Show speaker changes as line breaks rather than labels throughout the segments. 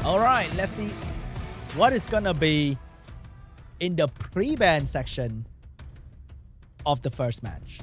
All right, let's see what is gonna be in the pre-ban section of the first match.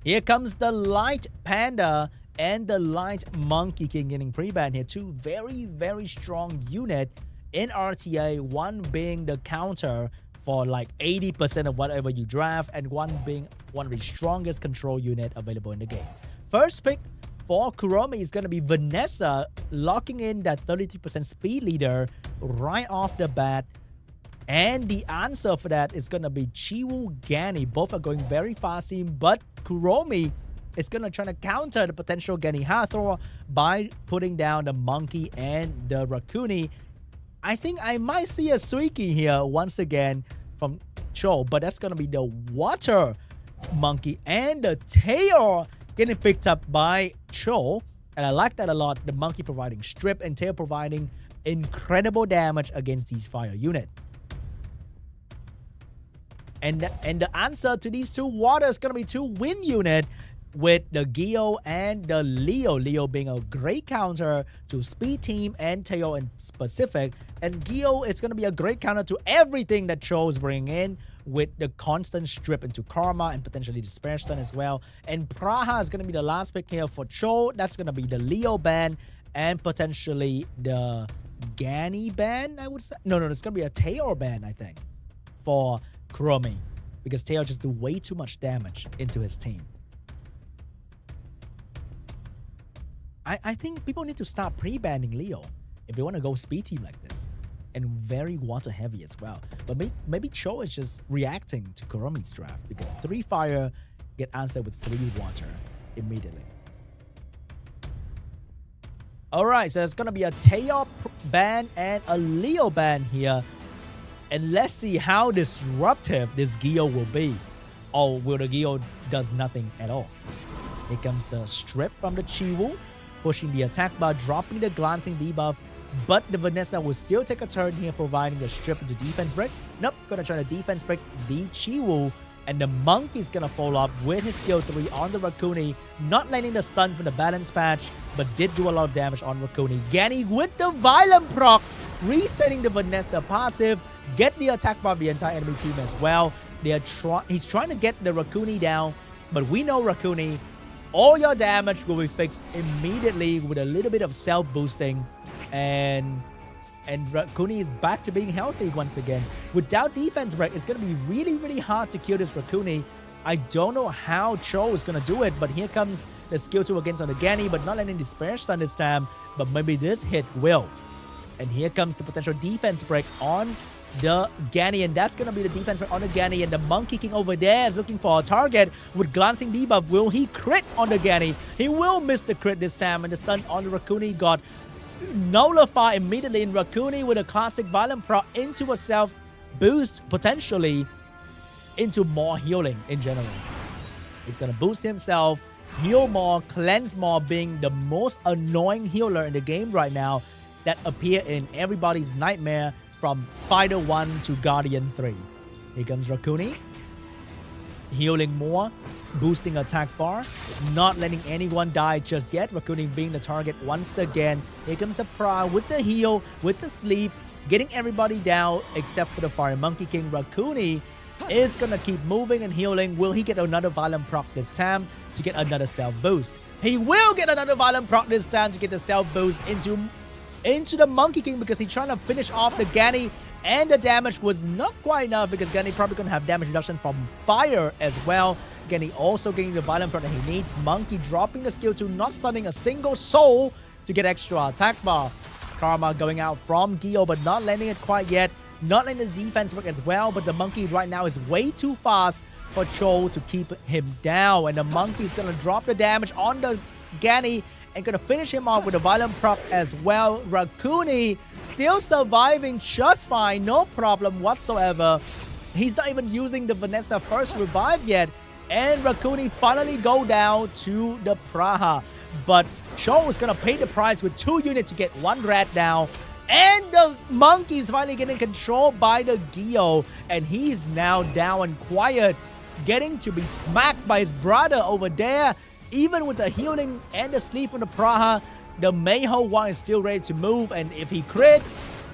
Here comes the Light Panda and the Light Monkey King getting pre-ban here. Two very strong unit in RTA, one being the counter for like 80% of whatever you draft, and one being one of the strongest control unit available in the game. First pick for KUROMI is going to be Vanessa, locking in that 33% speed leader right off the bat. And the answer for that is going to be TMCHEOL, Gani. Both are going very fast, but KUROMI is going to try to counter the potential Gani Hathor by putting down the Monkey and the Raccoon. I think I might see a Suiki here once again from TMCHEOL, but that's going to be the Water Monkey and the Tail getting picked up by TMCHEOL. And I like that a lot. The Monkey providing strip and Tail providing incredible damage against these fire unit. And the answer to these two water is going to be two wind unit with the Gio and the Leo. Leo being a great counter to Speed Team and Tail in specific. And Gio is going to be a great counter to everything that TMCHEOL is bringing in with the constant strip into Karma and potentially the Spare Stun as well. And Praha is going to be the last pick here for TMCHEOL. That's going to be the Leo ban and potentially the Gani ban, I would say. No, it's going to be a Tail ban, I think, for KUROMI, because Tail just do way too much damage into his team. I think people need to start pre-banning Leo if they want to go speed team like this, and very water heavy as well. But maybe TMCHEOL is just reacting to KUROMI's draft, because 3 fire get answered with 3 water immediately. Alright, so it's gonna be a Tail ban and a Leo ban here. And let's see how disruptive this Gio will be. Or will the Gio does nothing at all. Here comes the strip from the TMCHEOL, pushing the attack bar, dropping the glancing debuff. But the Vanessa will still take a turn here, providing the strip into defense break. Nope, gonna try to defense break the TMCHEOL. And the Monkey's gonna follow up with his skill 3 on the Raccoon, not landing the stun from the balance patch, but did do a lot of damage on Raccoon. Gani with the Violent proc, resetting the Vanessa passive, get the attack bar of the entire enemy team as well. He's trying to get the Raccoon down, but we know Raccoon, all your damage will be fixed immediately with a little bit of self-boosting, and Raccoon is back to being healthy once again. Without defense break, it's going to be really hard to kill this Raccoon. I don't know how TMCHEOL is going to do it, but here comes the skill 2 against on the Gani, but not letting the Spare Stun this time, but maybe this hit will. And here comes the potential defense break on the Gani, and that's going to be the defense break on the Gani. And the Monkey King over there is looking for a target with glancing debuff. Will he crit on the Gani? He will miss the crit this time, and the stun on the Raccoon got nullified immediately. In Raccoon with a classic Violent proc into a self boost, potentially into more healing in general. He's going to boost himself, heal more, cleanse more, being the most annoying healer in the game right now that appear in everybody's nightmare from Fighter 1 to Guardian 3. Here comes Raccoon, healing more, boosting attack bar, not letting anyone die just yet. Raccoon being the target once again. Here comes the Pra with the heal, with the sleep, getting everybody down except for the Fire Monkey King. Raccoon is gonna keep moving and healing. Will he get another Violent proc this time to get another self boost? He will get another Violent proc this time to get the self boost into the Monkey King, because he's trying to finish off the Gani, and the damage was not quite enough because Gani probably gonna have damage reduction from fire as well. Gani also getting the Violent proc that he needs. Monkey dropping the skill 2, not stunning a single soul to get extra attack bar. Karma going out from Gio, but not landing it quite yet. Not letting the defense work as well, but the Monkey right now is way too fast for TMCHEOL to keep him down. And the Monkey is gonna drop the damage on the Gani and gonna finish him off with a Violent proc as well. Raccoon still surviving just fine, no problem whatsoever. He's not even using the Vanessa first revive yet, and Raccoon finally go down to the Praha. But TMCHEOL is gonna pay the price with 2 units to get 1 rat down, and the Monkey is finally getting controlled by the Gio, and he's now down and quiet, getting to be smacked by his brother over there. Even with the healing and the sleep from the Praha, the Mayho one is still ready to move. And if he crits,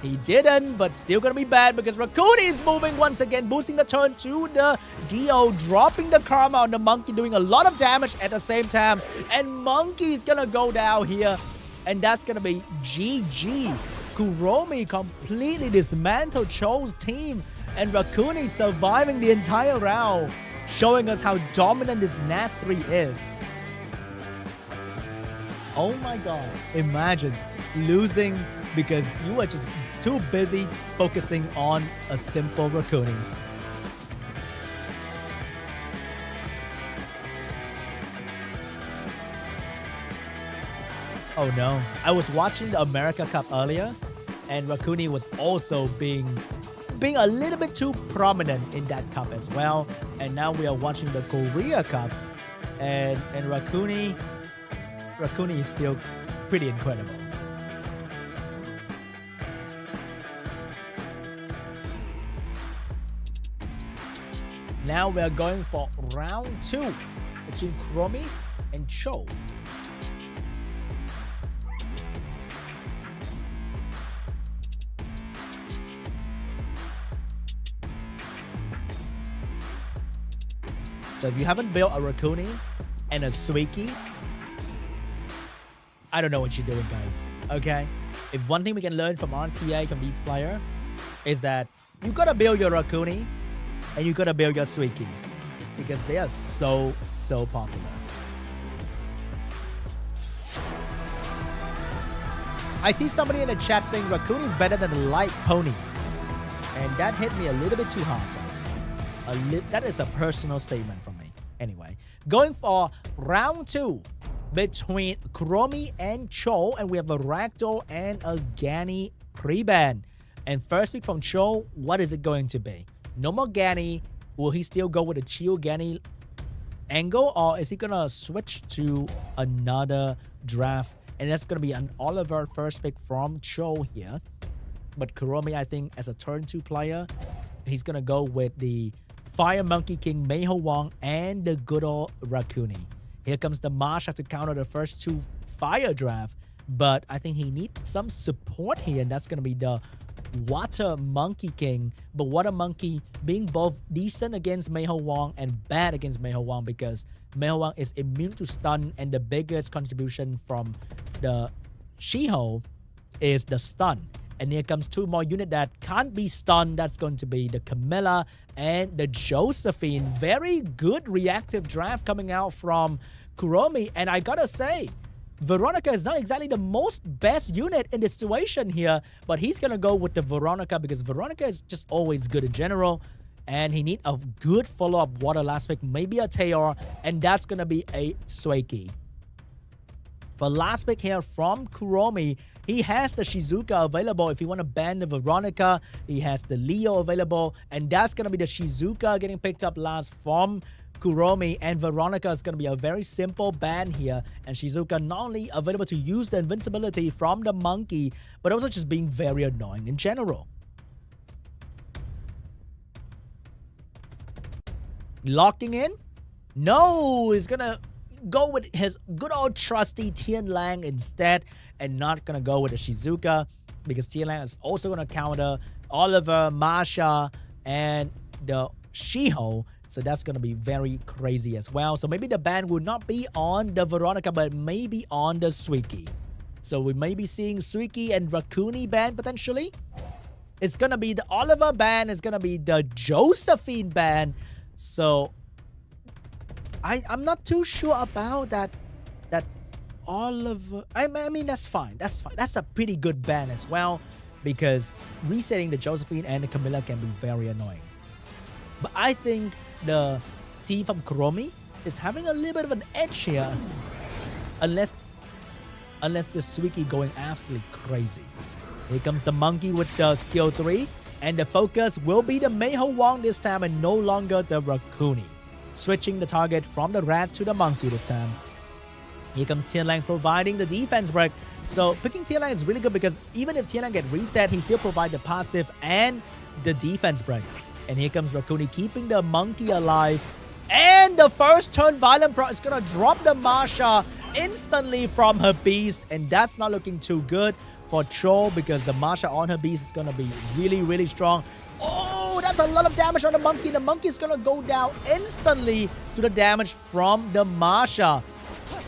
he didn't, but still gonna be bad because Rakuni is moving once again, boosting the turn to the Gio, dropping the Karma on the Monkey, doing a lot of damage at the same time. And Monkey is gonna go down here, and that's gonna be GG. KUROMI completely dismantled Cho's team, and Rakuni surviving the entire round, showing us how dominant this Nat 3 is. Oh my god, imagine losing because you were just too busy focusing on a simple Rakuni. Oh no, I was watching the America Cup earlier, and Rakuni was also being a little bit too prominent in that cup as well. And now we are watching the Korea Cup, and Rakuni is still pretty incredible. Now we are going for round 2 between KUROMI and Cho. So if you haven't built a Rakuni and a Suiki, I don't know what you're doing, guys. Okay? If one thing we can learn from RTA, from these players, is that you gotta build your Rakuni and you gotta build your Suiki, because they are so popular. I see somebody in the chat saying Rakuni is better than a light pony, and that hit me a little bit too hard, guys. That is a personal statement from me. Anyway, going for round 2 between KUROMI and Cho, and we have a Ragdoll and a Gani pre-ban. And first pick from Cho, what is it going to be? No more Gani. Will he still go with a Chill Gani angle, or is he gonna switch to another draft? And that's gonna be an Oliver first pick from Cho here. But KUROMI, I think, as a turn 2 player, he's gonna go with the Fire Monkey King Mayho Wong and the good old Rakuni. Here comes the Masha to counter the first 2 fire draft, but I think he needs some support here, and that's gonna be the Water Monkey King. But Water Monkey being both decent against Mayho Wong and bad against Mayho Wong, because Mayho Wong is immune to stun, and the biggest contribution from the Shiho is the stun. And here comes 2 more units that can't be stunned. That's going to be the Camilla and the Josephine. Very good reactive draft coming out from KUROMI. And I gotta say, Veronica is not exactly the most best unit in this situation here, but he's gonna go with the Veronica because Veronica is just always good in general. And he needs a good follow-up water last pick, maybe a Taeor, and that's gonna be a Suiki. For last pick here from KUROMI, he has the Shizuka available. If you want to ban the Veronica, he has the Leo available. And that's going to be the Shizuka getting picked up last from KUROMI. And Veronica is going to be a very simple ban here. And Shizuka not only available to use the invincibility from the monkey, but also just being very annoying in general. Locking in? No, he's going to go with his good old trusty Tian Lang instead, and not gonna go with the Shizuka, because Tian Lang is also gonna counter Oliver, Masha, and the Shiho. So that's gonna be very crazy as well. So maybe the ban will not be on the Veronica, but maybe on the Suiki. So we may be seeing Suiki and Rakuni ban potentially. It's gonna be the Oliver ban. It's gonna be the Josephine ban. So I'm not too sure about that Oliver. I mean, that's fine. That's fine. That's a pretty good ban as well, because resetting the Josephine and the Camilla can be very annoying. But I think the team from KUROMI is having a little bit of an edge here, unless the Suiki going absolutely crazy. Here comes the monkey with the skill 3, and the focus will be the Mayho Wong this time and no longer the Rakuni. Switching the target from the rat to the monkey this time. Here comes Tian Lang providing the defense break. So picking Tian Lang is really good, because even if Tian Lang get reset, he still provides the passive and the defense break. And here comes Rakuni keeping the monkey alive. And And the first turn, Violent Pro is gonna drop the Masha instantly from her beast, and that's not looking too good for CHEOL because the Masha on her beast is gonna be really strong. Oh, that's a lot of damage on the monkey. The monkey is gonna go down instantly to the damage from the Masha.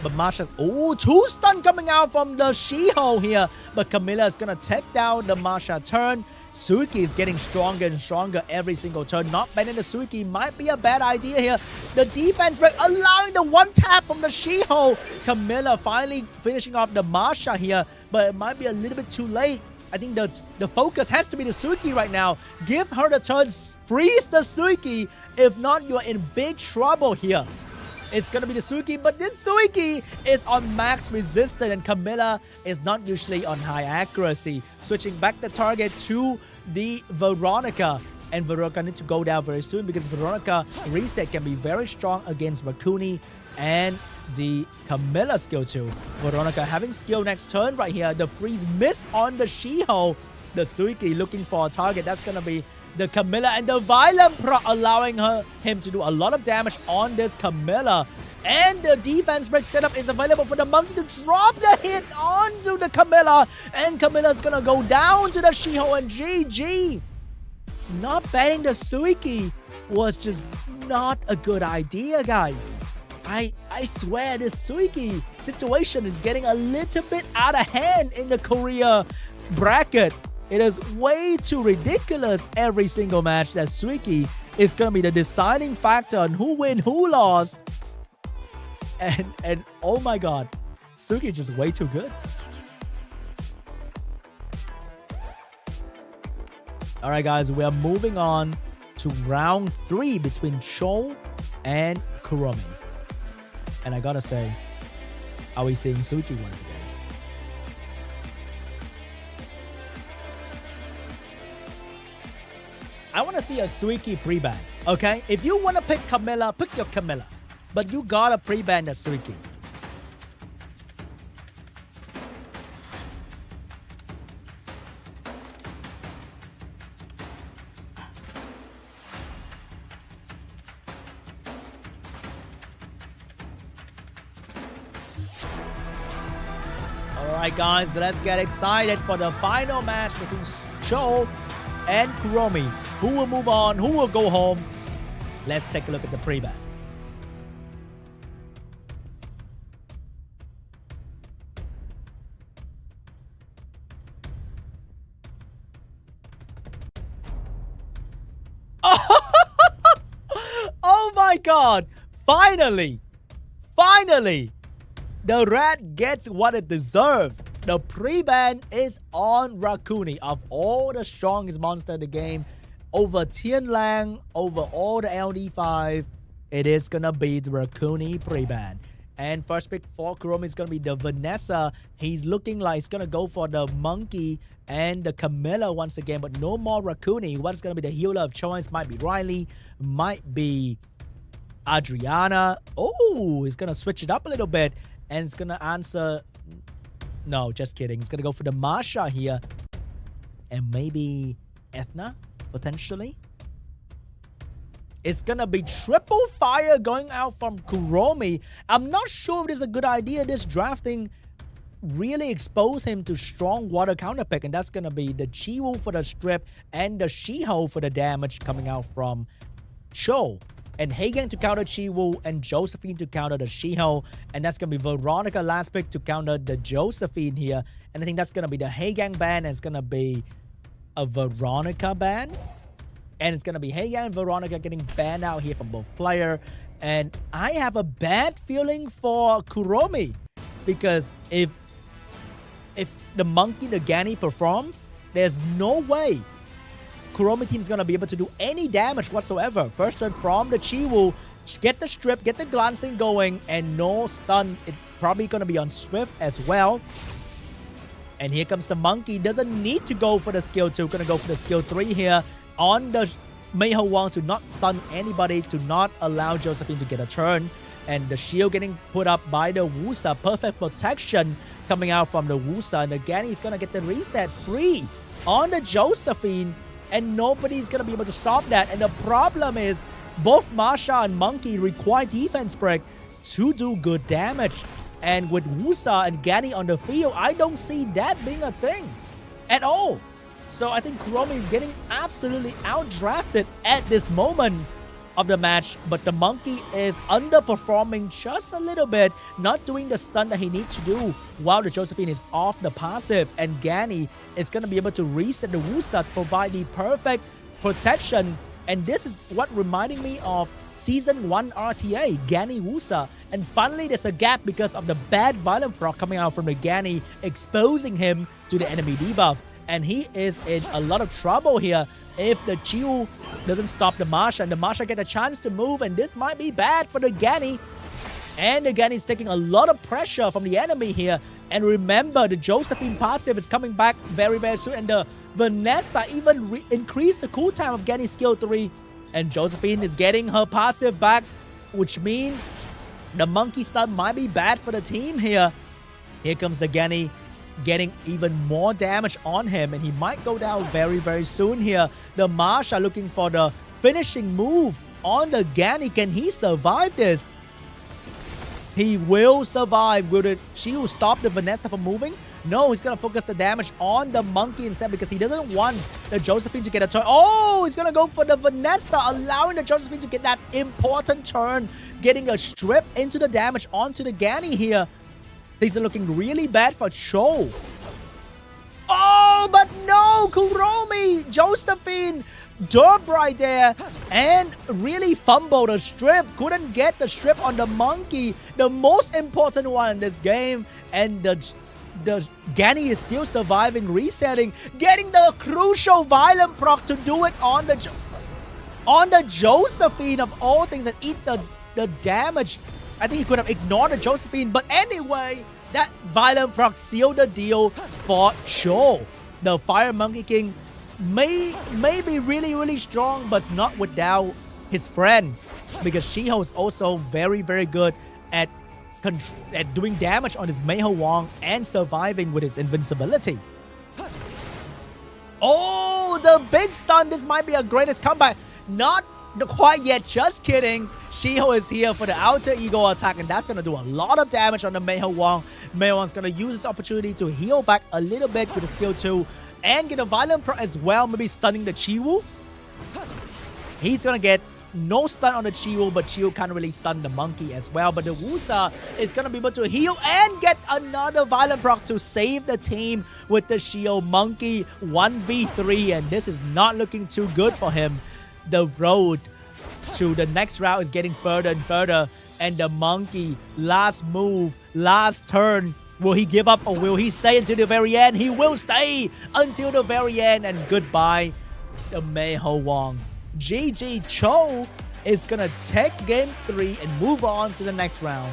But Masha, oh, 2 stun coming out from the She-Hulk here. But Camilla is gonna take down the Masha turn. Suiki is getting stronger and stronger every single turn. Not banning the Suiki might be a bad idea here. The defense break allowing the 1-tap from the She-Hulk. Camilla finally finishing off the Masha here, but it might be a little bit too late. I think the focus has to be the Suiki right now. Give her the turn, freeze the Suiki. If not, you're in big trouble here. It's gonna be the Suiki, but this Suiki is on max resistance and Camilla is not usually on high accuracy. Switching back the target to the Veronica. And Veronica needs to go down very soon because Veronica reset can be very strong against Rakuni and the Camilla skill too. Veronica having skill next turn right here. The freeze miss on the She-Hulk. The Suiki looking for a target. That's gonna be the Camilla, and the Violent Pro allowing him to do a lot of damage on this Camilla. And the defense break setup is available for the monkey to drop the hit onto the Camilla. And Camilla's gonna go down to the She-Hulk and GG. Not banning the Suiki was just not a good idea, guys. I swear this Suiki situation is getting a little bit out of hand in the Korea bracket. It is way too ridiculous every single match that Suiki is going to be the deciding factor on who win, who lost. And oh my god, Suiki is just way too good. Alright guys, we are moving on to round 3 between CHEOL and KUROMI. And I gotta say, are we seeing Suiki once again? I want to see a Suiki pre-ban, okay? If you want to pick Camilla, pick your Camilla. But you gotta pre-ban the Suiki. Alright guys, let's get excited for the final match between CHEOL and KUROMI. Who will move on? Who will go home? Let's take a look at the pre-ban. Oh my god! Finally! Finally! The rat gets what it deserved. The pre-ban is on Rakuni. Of all the strongest monsters in the game, over Tianlang, over all the LD5, it is gonna be the Rakuni pre-ban. And first pick for KUROMI is gonna be the Vanessa. He's looking like he's gonna go for the monkey and the Camilla once again, but no more Rakuni. What's gonna be the healer of choice? Might be Riley, might be Adriana. Oh, he's gonna switch it up a little bit and it's gonna answer. No, just kidding. He's gonna go for the Masha here. And maybe Ethna, potentially. It's gonna be triple fire going out from KUROMI. I'm not sure if this is a good idea. This drafting really exposed him to strong water counter pick. And that's gonna be the Chiwoo for the strip and the She-Hulk for the damage coming out from CHEOL. And Haegang to counter Chiwoo and Josephine to counter the She-Hulk. And that's going to be Veronica last pick to counter the Josephine here. And I think that's going to be the Haegang ban. And it's going to be a Veronica ban. And it's going to be Haegang and Veronica getting banned out here from both players. And I have a bad feeling for KUROMI. Because if the monkey, the Gani perform, there's no way KUROMI team is going to be able to do any damage whatsoever. First turn from the Chiwoo, get the strip, get the glancing going, and no stun. It's probably going to be on Swift as well. And here comes the monkey. Doesn't need to go for the skill 2. Going to go for the skill 3 here on the Meiho Wang to not stun anybody, to not allow Josephine to get a turn. And the shield getting put up by the Wusa. Perfect protection coming out from the Wusa. And again, he's going to get the reset free on the Josephine. And nobody's going to be able to stop that. And the problem is Both Masha and Monkey require defense break to do good damage. And with Wusa and Gani on the field, I don't see that being a thing at all. So I think KUROMI is getting absolutely outdrafted at this moment of the match, but the Monkey is underperforming just a little bit, not doing the stun that he needs to do while the Josephine is off the passive, and Gani is going to be able to reset the Wusa to provide the perfect protection. And this is what reminding me of Season 1 RTA, Gani Wusa. And finally, there's a gap because of the bad violent proc coming out from the Gani, exposing him to the enemy debuff. And he is in a lot of trouble here if the CHEOL doesn't stop the Masha, and the Masha get a chance to move, and this might be bad for the Gani. And the Gani is taking a lot of pressure from the enemy here. And remember, the Josephine passive is coming back very, very soon, and the Vanessa even increased the cooldown of Gani's skill 3. And Josephine is getting her passive back, which means the Monkey stun might be bad for the team here. Here comes the Gani, getting even more damage on him, and he might go down very, very soon here. The Masha looking for the finishing move on the Gani. Can he survive this? He will survive. Will the CHEOL stop the Vanessa from moving? No, he's going to focus the damage on the Monkey instead because he doesn't want the Josephine to get a turn. Oh, he's going to go for the Vanessa, allowing the Josephine to get that important turn, getting a strip into the damage onto the Gani here. Things are looking really bad for Cho. Oh, but no, KUROMI, Josephine, derp right there, and really fumbled a strip. Couldn't get the strip on the Monkey, the most important one in this game. And the Gani is still surviving, resetting, getting the crucial violent proc to do it on the Josephine of all things, and eat the damage. I think he could have ignored the Josephine, but anyway, that violent proc sealed the deal for Cho. The Fire Monkey King may be really, really strong, but not without his friend, because Shiho is also very, very good at doing damage on his Meiho Wong and surviving with his invincibility. Oh, the big stun. This might be a greatest comeback. Not quite yet, just kidding. Shiho is here for the Alter Ego attack, and that's going to do a lot of damage on the Meiho Wong. Meiho Wong's going to use this opportunity to heal back a little bit with the skill 2 and get a violent pro as well, maybe stunning the CHEOL. He's going to get no stun on the CHEOL, but CHEOL can't really stun the Monkey as well. But the Wusa is going to be able to heal and get another violent proc to save the team with the Shield Monkey 1v3, and this is not looking too good for him. The road to the next round is getting further and further, and the Monkey, last move, last turn. Will he give up or will he stay until the very end? He will stay until the very end, and goodbye, the Meiho Wong. GG. Cho is gonna take game 3 and move on to the next round.